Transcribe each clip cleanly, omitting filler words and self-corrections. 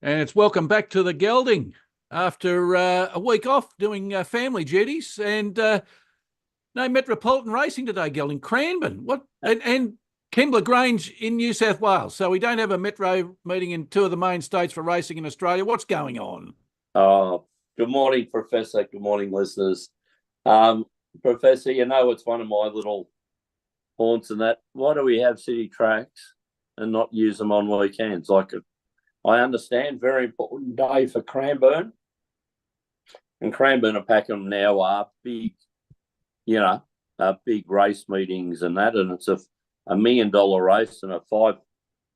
And it's welcome back to the Gelding after a week off doing family duties and no Metropolitan racing today, Gelding. Cranbourne, and Kembla Grange in New South Wales. So we don't have a Metro meeting in two of the main states for racing in Australia. What's going on? Good morning, Professor. Good morning, listeners. Professor, it's one of my little haunts and that. Why do we have city tracks and not use them on weekends? I understand, very important day for Cranbourne. And Cranbourne are packing now are big, big race meetings and that. And it's a $1 million race and a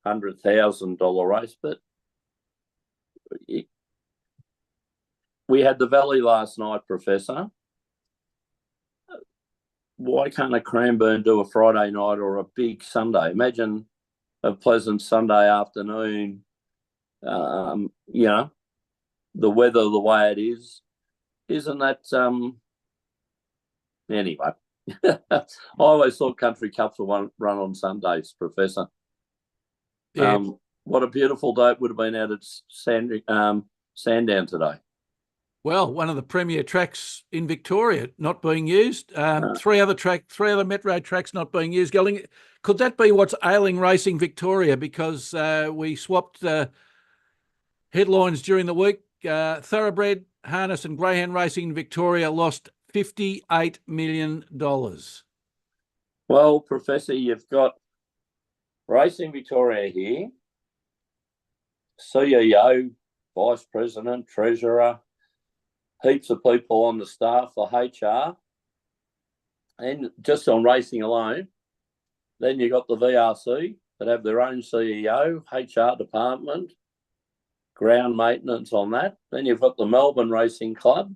$500,000 race. But we had the Valley last night, Professor. Why can't a Cranbourne do a Friday night or a big Sunday? Imagine a pleasant Sunday afternoon. The weather the way it is, isn't that anyway? I always thought country cups were run on Sundays, Professor. Yeah. What a beautiful day it would have been out at Sandown today. Well, one of the premier tracks in Victoria not being used. Three other Metro tracks not being used. Gelding, could that be what's ailing Racing Victoria? Because we swapped headlines during the week. Thoroughbred, Harness and Greyhound Racing in Victoria lost $58 million. Well, Professor, you've got Racing Victoria here, CEO, Vice President, Treasurer, heaps of people on the staff, the HR, and just on racing alone. Then you've got the VRC that have their own CEO, HR department, ground maintenance on that. Then you've got the Melbourne Racing Club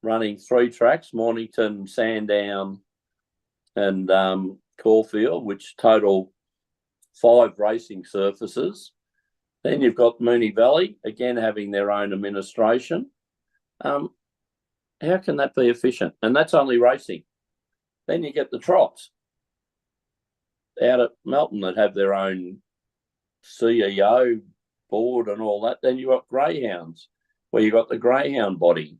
running 3 tracks, Mornington, Sandown and Caulfield, which total 5 racing surfaces. Then you've got Moonee Valley, again having their own administration. How can that be efficient? And that's only racing. Then you get the trots out at Melton that have their own CEO, board and all that. Then you've got greyhounds where you've got the greyhound body.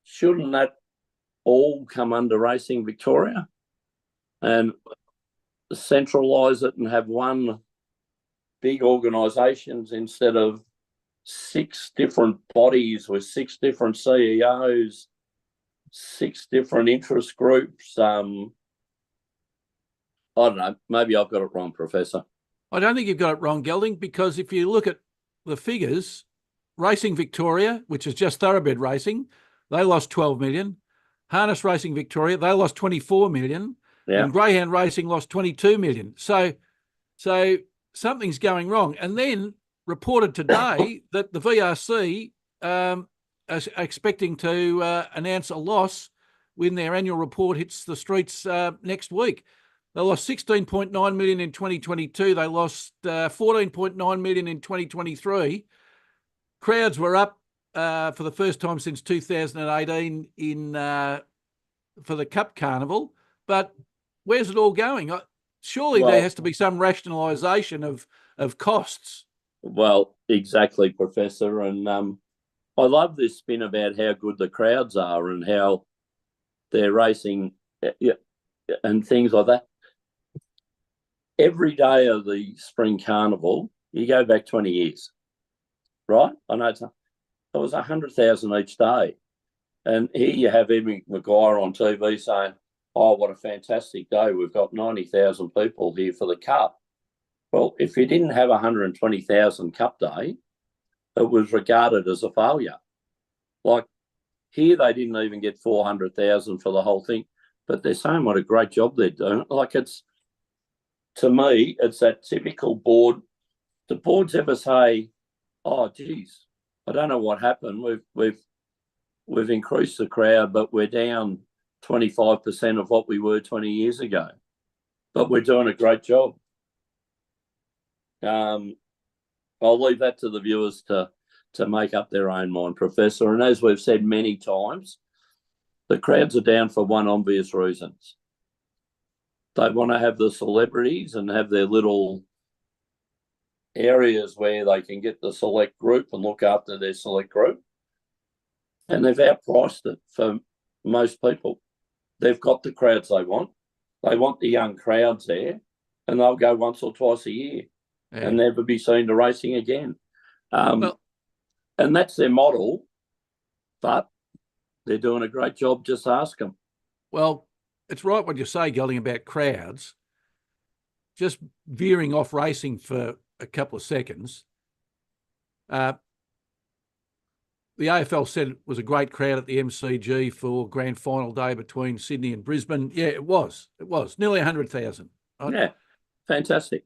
Shouldn't that all come under Racing Victoria and centralise it and have one big organisations instead of 6 different bodies with 6 different CEOs, 6 different interest groups? I don't know. Maybe I've got it wrong, Professor. I don't think you've got it wrong, Gelding, because if you look at the figures, Racing Victoria, which is just thoroughbred racing, they lost 12 million. Harness Racing Victoria, they lost 24 million. Yeah. And Greyhound Racing lost 22 million. So something's going wrong. And then reported today that the VRC are expecting to announce a loss when their annual report hits the streets next week. They lost 16.9 million in 2022. They lost 14.9 million in 2023. Crowds were up for the first time since 2018 for the Cup Carnival. But where's it all going? Surely there has to be some rationalisation of costs. Well, exactly, Professor. And I love this spin about how good the crowds are and how they're racing and things like that. Every day of the Spring Carnival, you go back 20 years, right? I know it was 100,000 each day. And here you have Edmund Maguire on TV saying, oh, what a fantastic day. We've got 90,000 people here for the Cup. Well, if you didn't have 120,000 Cup Day, it was regarded as a failure. Like here, they didn't even get 400,000 for the whole thing, but they're saying what a great job they're doing. To me, it's that typical board. The boards ever say, oh, geez, I don't know what happened. We've increased the crowd, but we're down 25% of what we were 20 years ago. But we're doing a great job. I'll leave that to the viewers to make up their own mind, Professor. And as we've said many times, the crowds are down for one obvious reason. They want to have the celebrities and have their little areas where they can get the select group and look after their select group. And they've outpriced it for most people. They've got the crowds they want. They want the young crowds there, and they'll go once or twice a year and never be seen to racing again. And that's their model, but they're doing a great job. Just ask them. Well, it's right what you say, Gelding, about crowds. Just veering off racing for a couple of seconds. The AFL said it was a great crowd at the MCG for grand final day between Sydney and Brisbane. Yeah, it was. It was nearly 100,000. Right? Yeah, fantastic.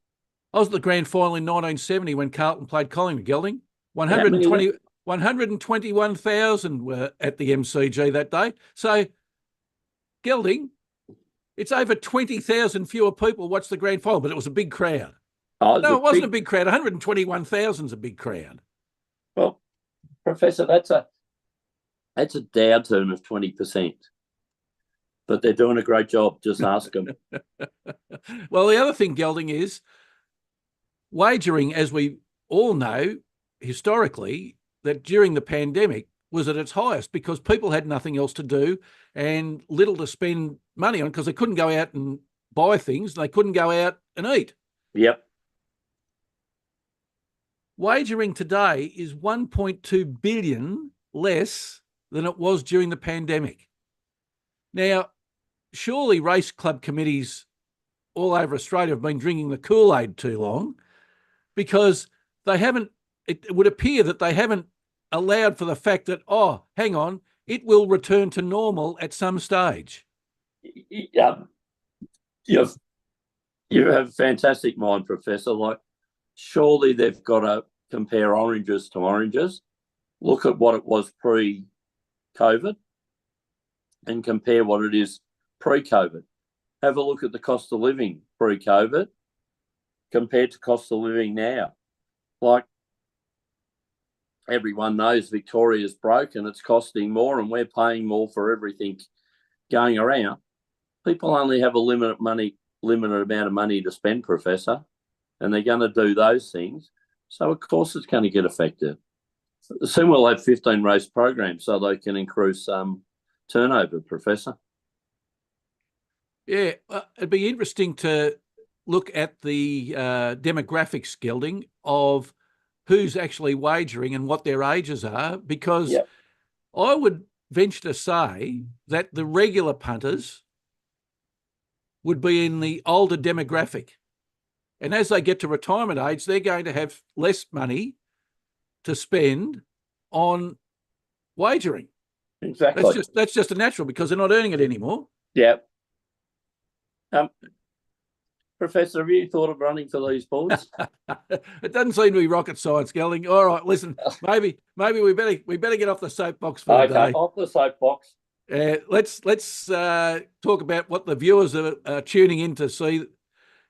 I was at the grand final in 1970 when Carlton played Collingwood, Gelding. 121,000 were at the MCG that day. So, Gelding, it's over 20,000 fewer people watched the grand final, but it was a big crowd. Oh, no, it wasn't a big crowd. 121,000 is a big crowd. Well, Professor, that's a downturn of 20%. But they're doing a great job. Just ask them. Well, the other thing, Gelding, is wagering, as we all know, historically, that during the pandemic was at its highest because people had nothing else to do and little to spend money on because they couldn't go out and buy things. They couldn't go out and eat. Yep. Wagering today is 1.2 billion less than it was during the pandemic. Now, surely race club committees all over Australia have been drinking the Kool-Aid too long because they haven't, it would appear that they haven't allowed for the fact that, oh, hang on, it will return to normal at some stage. Yeah. You have a fantastic mind, Professor. Like, surely they've got to compare oranges to oranges, look at what it was pre-COVID and compare what it is pre-COVID. Have a look at the cost of living pre-COVID compared to cost of living now. Like, everyone knows Victoria's broke and it's costing more and we're paying more for everything going around. People only have a limited amount of money to spend, Professor, and they're going to do those things. So, of course, it's going to get affected. Soon we'll have 15 race programs so they can increase turnover, Professor. Yeah, it'd be interesting to look at the demographics, Gelding, of who's actually wagering and what their ages are, because I would venture to say that the regular punters would be in the older demographic. And as they get to retirement age, they're going to have less money to spend on wagering. Exactly. That's just a natural because they're not earning it anymore. Yeah. Professor, have you thought of running for these boards? It doesn't seem to be rocket science, Gelding. All right, listen, maybe we better get off the soapbox for a day. Off the soapbox. Let's talk about what the viewers are tuning in to see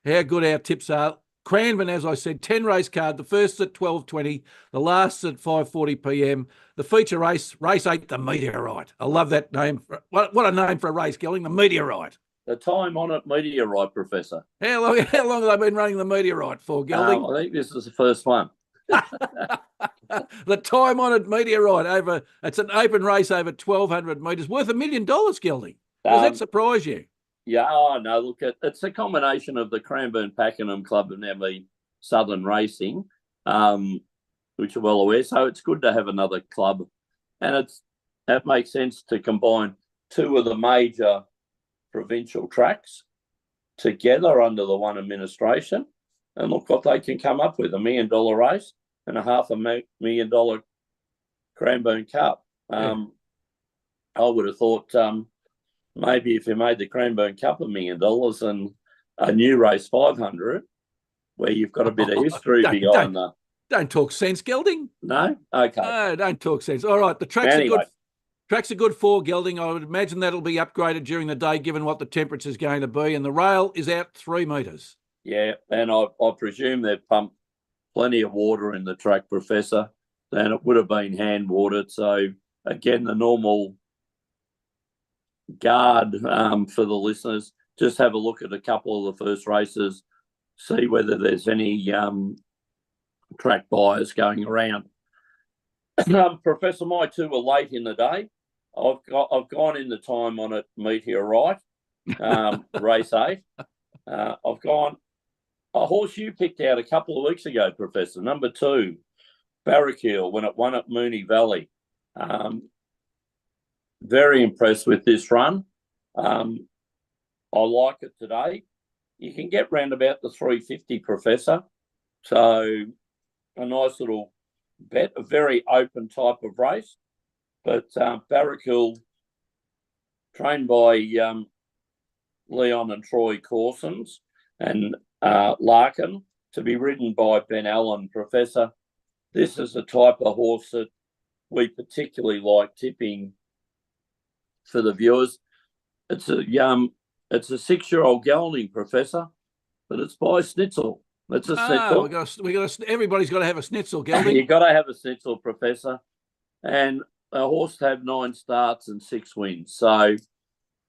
how good our tips are. Cranbourne, as I said, 10 race card. The first at 12:20, the last at 5:40 p.m. The feature race 8, the Meteorite. I love that name. What a name for a race, Gelding, the Meteorite. The time on it, Meteorite, Professor. How long have they been running the Meteorite for, Gelding? I think this is the first one. The time on it, Meteorite, it's an open race over 1,200 metres, worth $1 million, Gelding. Does that surprise you? Yeah, no, look, it's a combination of the Cranbourne Pakenham Club and now the Southern Racing, which are well aware. So it's good to have another club. And that makes sense to combine two of the major provincial tracks together under the one administration. And look what they can come up with, $1 million race and a $500,000 Cranbourne Cup. I would have thought maybe if you made the Cranbourne Cup $1 million and a new race 500, where you've got a bit of history behind the... Don't talk sense, Gelding. No? Okay. No, don't talk sense. All right, the tracks are good. Tracks are good for Gelding. I would imagine that'll be upgraded during the day, given what the temperature is going to be. And the rail is out 3 metres. Yeah, and I presume they've pumped plenty of water in the track, Professor, and it would have been hand watered. So, again, the normal guard for the listeners, just have a look at a couple of the first races, see whether there's any track buyers going around. Professor, my two were late in the day. I've gone in the time on it, Meteorite, race 8. I've gone a horse you picked out a couple of weeks ago, Professor, number 2, Barracuda, when it won at Moonee Valley. Very impressed with this run. I like it today. You can get round about the 350, Professor. So a nice little bet, a very open type of race. But Barracuda, trained by Leon and Troy Corsons and Larkin, to be ridden by Ben Allen, Professor. This is the type of horse that we particularly like tipping for the viewers. It's a 6-year-old gelding, Professor, but it's by Snitzel. It's a Snitzel. Everybody's got to have a Snitzel, gelding. You've got to have a Snitzel, Professor. And a horse to have 9 starts and 6 wins. So,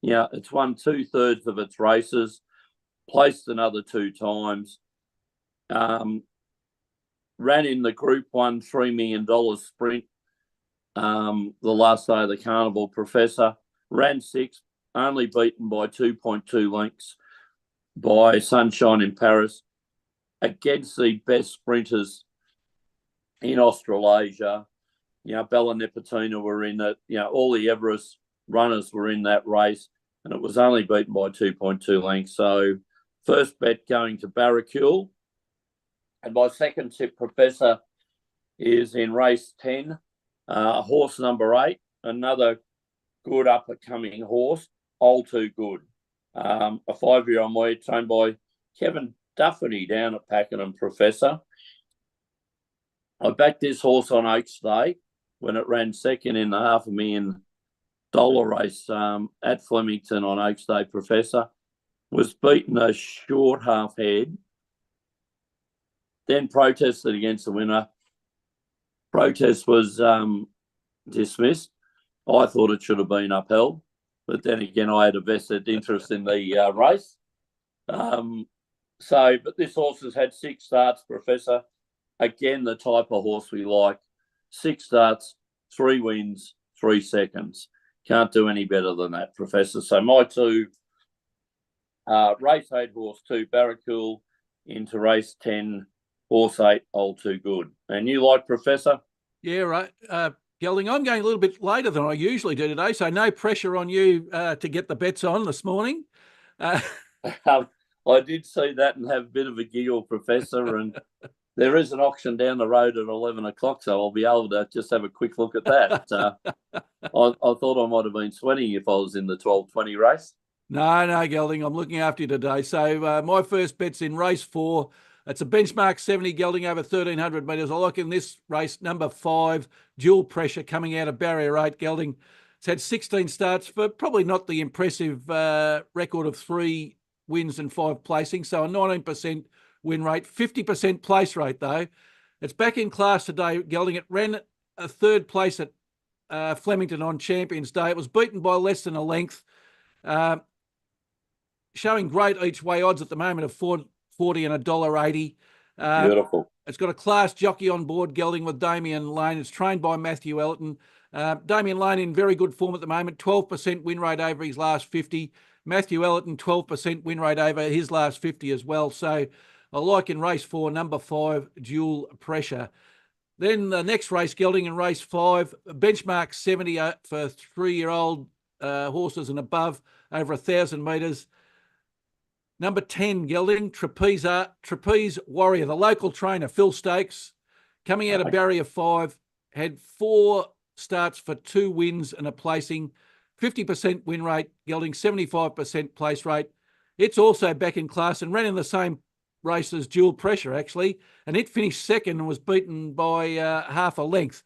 yeah, it's won 2/3 of its races, placed another 2 times. Ran in the Group 1 $3 million sprint the last day of the carnival, Professor. Ran 6th, only beaten by 2.2 lengths by Sunshine in Paris against the best sprinters in Australasia. You know, Bella Nipotina were in it. You know, all the Everest runners were in that race, and it was only beaten by 2.2 lengths. So first bet going to Barracuda. And my second tip, Professor, is in race 10, horse number 8, another good up-and-coming horse, All Too Good. A 5-year-old boy trained by Kevin Duffany down at Pakenham, Professor. I backed this horse on Oaks Day when it ran second in the $500,000 race at Flemington on Oaks Day, Professor. Was beaten a short half head, then protested against the winner. Protest was dismissed. I thought it should have been upheld, but then again, I had a vested interest in the race. But this horse has had 6 starts, Professor. Again, the type of horse we like. 6 starts, 3 wins, 3 seconds. Can't do any better than that, Professor. So my 2, race 8, horse 2, Barracuda, into race 10, horse 8, All Too Good. And you like, Professor? Yeah, right. Gelding, I'm going a little bit later than I usually do today, so no pressure on you to get the bets on this morning. I did see that and have a bit of a giggle, Professor, and there is an auction down the road at 11 o'clock, so I'll be able to just have a quick look at that. I thought I might have been sweating if I was in the 12:20 race. No, Gelding, I'm looking after you today. So my first bet's in race 4. It's a benchmark 70 gelding over 1,300 metres. I like in this race, number 5, Dual Pressure, coming out of barrier 8 gelding. It's had 16 starts, but probably not the impressive record of 3 wins and 5 placings. So a 19% win rate, 50% place rate though. It's back in class today, gelding. It ran a 3rd place at Flemington on Champions Day. It was beaten by less than a length. Showing great each way odds at the moment of $4.40 and $1.80. Beautiful. It's got a class jockey on board, gelding, with Damien Lane. It's trained by Matthew Elton. Damien Lane in very good form at the moment, 12% win rate over his last 50. Matthew Elton, 12% win rate over his last 50 as well. So I like in race 4, number 5, Dual Pressure. Then the next race, gelding, in race 5, benchmark 70 for 3-year-old horses and above, over 1,000 metres. Number 10, gelding, Trapeze Warrior. The local trainer, Phil Stokes, coming out of barrier 5, had 4 starts for 2 wins and a placing, 50% win rate, gelding, 75% place rate. It's also back in class and ran in the same race as Dual Pressure, actually, and it finished second and was beaten by half a length.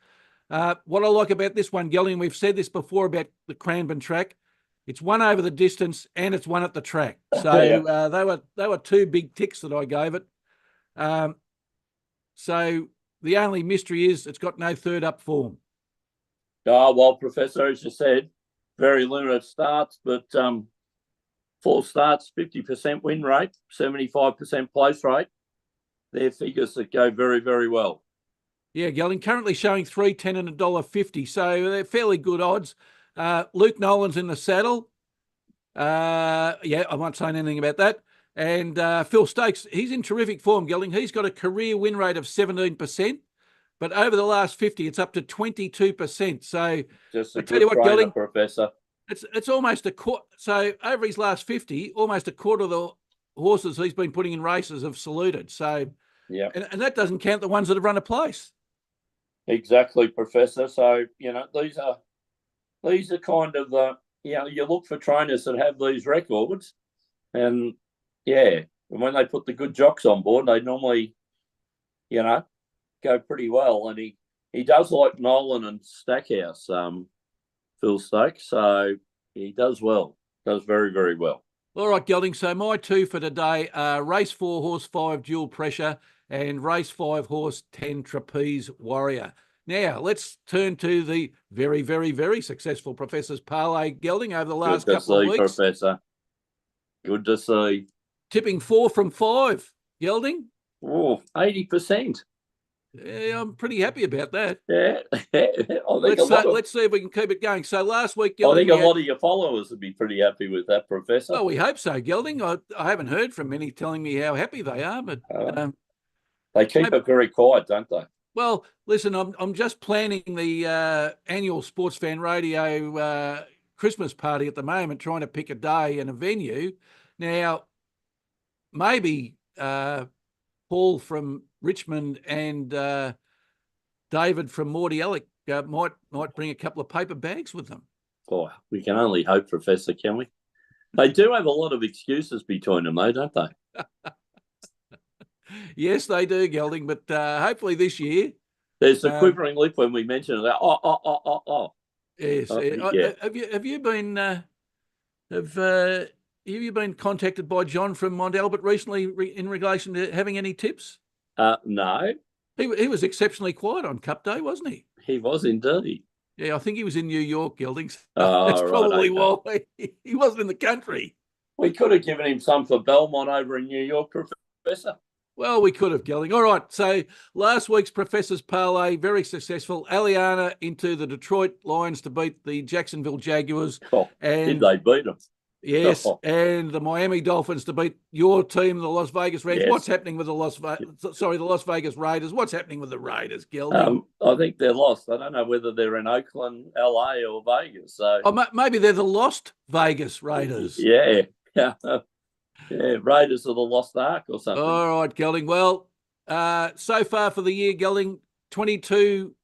What I like about this one, gelding, we've said this before about the Cranbourne track, it's one over the distance and it's one at the track. So they were 2 big ticks that I gave it. So the only mystery is it's got no 3rd up form. Oh, well, Professor, as you said, very limited starts, but 4 starts, 50% win rate, 75% place rate. they're figures that go very, very well. Yeah, Gelding currently showing 3, 10 and $1.50. So they're fairly good odds. Luke Nolan's in the saddle. Yeah, I won't say anything about that. And Phil Stokes, he's in terrific form, Gelding. He's got a career win rate of 17%, but over the last 50, it's up to 22%. So just I tell you what, Gelding, Professor. It's almost a quarter. So over his last 50, almost a quarter of the horses he's been putting in races have saluted. So yeah, and that doesn't count the ones that have run a place. Exactly, Professor. So these are kind of the you look for trainers that have these records, and and when they put the good jocks on board, they normally go pretty well. And he does like Nolan and Stackhouse, Phil Stokes. So he does well, does very, very well. All right, Gelding. So my two for today are race 4, horse 5, Dual Pressure, and race 5, horse 10, Trapeze Warrior. Now, let's turn to the very, very, very successful Professor's Parlay, Gelding, over the last couple of weeks. Professor. Good to see. Tipping 4 from 5, Gelding. Oh, 80%. Yeah, I'm pretty happy about that. Yeah. Let's see if we can keep it going. So last week, Gelding, I think a lot of your followers would be pretty happy with that, Professor. Well, we hope so, Gelding. I haven't heard from many telling me how happy they are, but they keep it very quiet, don't they? Well, listen, I'm just planning the annual Sportsfan Radio Christmas party at the moment, trying to pick a day and a venue. Now, maybe Paul from Richmond and David from Mordialloc might bring a couple of paper bags with them. Oh, we can only hope, Professor, can we? They do have a lot of excuses between them, though, don't they? Yes, they do, Gelding, but hopefully this year. There's a quivering lip when we mention it. Oh. Yes. Yeah. Have you been contacted by John from Mont Albert recently in relation to having any tips? No. He was exceptionally quiet on Cup Day, wasn't he? He was indeed. Yeah, I think he was in New York, Gelding. That's probably why he wasn't in the country. We could have given him some for Belmont over in New York, Professor. Well, we could have, Gelding. All right, so last week's Professor's Parlay, very successful. Aliana into the Detroit Lions to beat the Jacksonville Jaguars. Did they beat them? Yes, and the Miami Dolphins to beat your team, the Las Vegas Raiders. Yes. What's happening with the Las Vegas Raiders? What's happening with the Raiders, Gelding? I think they're lost. I don't know whether they're in Oakland, LA, or Vegas. So maybe they're the lost Vegas Raiders. Yeah. Yeah, Raiders of the Lost Ark or something. All right, Gelding. Well, so far for the year, Gelding, 22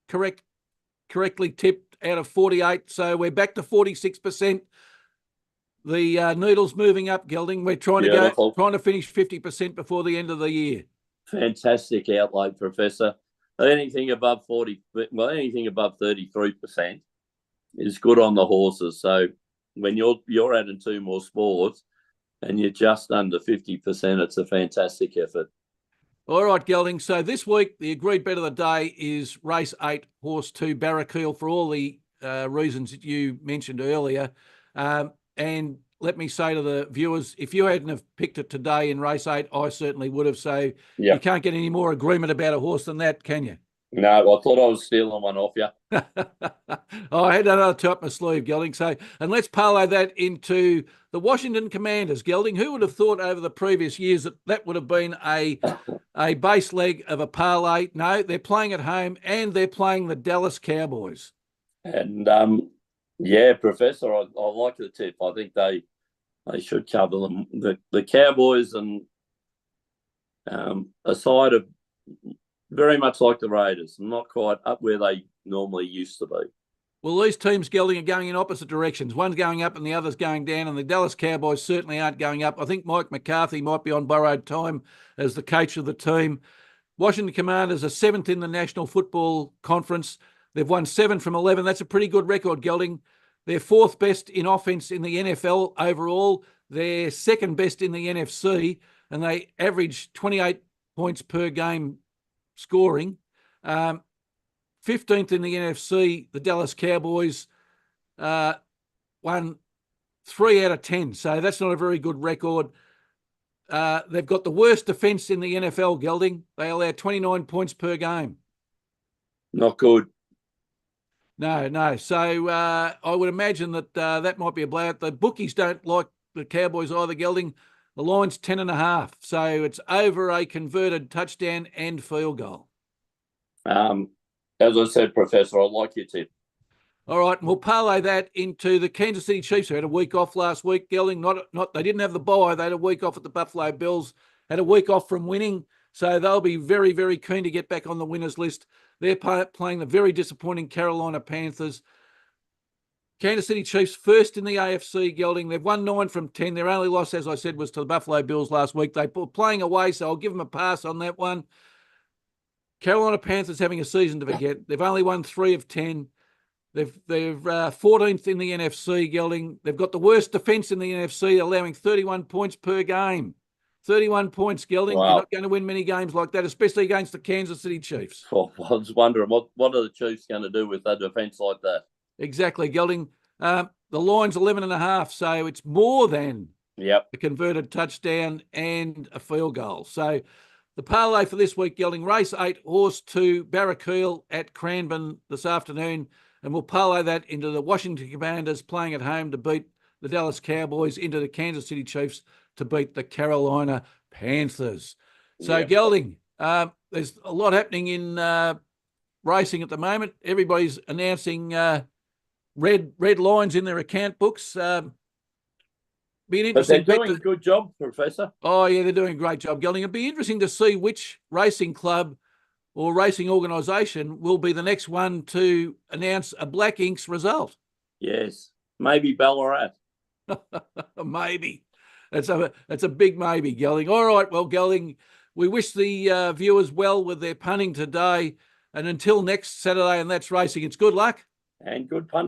correctly tipped out of 48. So we're back to 46%. The needle's moving up, Gelding. We're trying to finish 50% before the end of the year. Fantastic outlay, Professor. Anything above 33% is good on the horses. So when you're adding 2 more sports, and you're just under 50%, it's a fantastic effort. All right, Gelding. So this week, the agreed bet of the day is race 8, horse 2, Barracuda, for all the reasons that you mentioned earlier. And let me say to the viewers, if you hadn't have picked it today in race 8, I certainly would have. So You can't get any more agreement about a horse than that, can you? No, I thought I was stealing one off you. I had another two up my sleeve, Gelding. So, and let's parlay that into the Washington Commanders, Gelding. Who would have thought over the previous years that would have been a base leg of a parlay? No, they're playing at home and they're playing the Dallas Cowboys. And Professor, I like the tip. I think they should cover them. The Cowboys and a side of very much like the Raiders, not quite up where they normally used to be. Well, these teams, Gelding, are going in opposite directions. One's going up and the other's going down, and the Dallas Cowboys certainly aren't going up. I think Mike McCarthy might be on borrowed time as the coach of the team. Washington Commanders are 7th in the National Football Conference. They've won 7 from 11. That's a pretty good record, Gelding. They're 4th best in offense in the NFL overall. They're 2nd best in the NFC, and they average 28 points per game scoring. 15th in the NFC, the Dallas Cowboys won 3 out of 10. So that's not a very good record. They've got the worst defence in the NFL, Gelding. They allow 29 points per game. Not good. No. So I would imagine that that might be a blowout. The bookies don't like the Cowboys either, Gelding. The line's 10.5. So it's over a converted touchdown and field goal. As I said, Professor, I like your tip. All right, and we'll parlay that into the Kansas City Chiefs, who had a week off last week, Gelding. They didn't have the bye. They had a week off at the Buffalo Bills, had a week off from winning. So they'll be very, very keen to get back on the winners list. They're playing the very disappointing Carolina Panthers. Kansas City Chiefs first in the AFC, Gelding. They've won 9 from 10. Their only loss, as I said, was to the Buffalo Bills last week. They were playing away, so I'll give them a pass on that one. Carolina Panthers having a season to forget. They've only won 3 of 10. They're 14th in the NFC, Gelding. They've got the worst defence in the NFC, allowing 31 points per game. 31 points, Gelding. Wow. You're not going to win many games like that, especially against the Kansas City Chiefs. Oh, I was wondering, what are the Chiefs going to do with a defence like that? Exactly, Gelding. The line's 11.5, so it's more than a converted touchdown and a field goal. So the parlay for this week, Gelding, race 8, horse 2, Barracuda at Cranbourne this afternoon. And we'll parlay that into the Washington Commanders playing at home to beat the Dallas Cowboys, into the Kansas City Chiefs to beat the Carolina Panthers. So, Gelding, there's a lot happening in racing at the moment. Everybody's announcing red lines in their account books. Be an interesting. But they're doing a good job, Professor. Oh, yeah, they're doing a great job, Gelding. It'd be interesting to see which racing club or racing organisation will be the next one to announce a Black Inks result. Yes, maybe Ballarat. Maybe. That's a big maybe, Gelding. All right, well, Gelding, we wish the viewers well with their punting today. And until next Saturday, and that's racing, it's good luck. And good punting.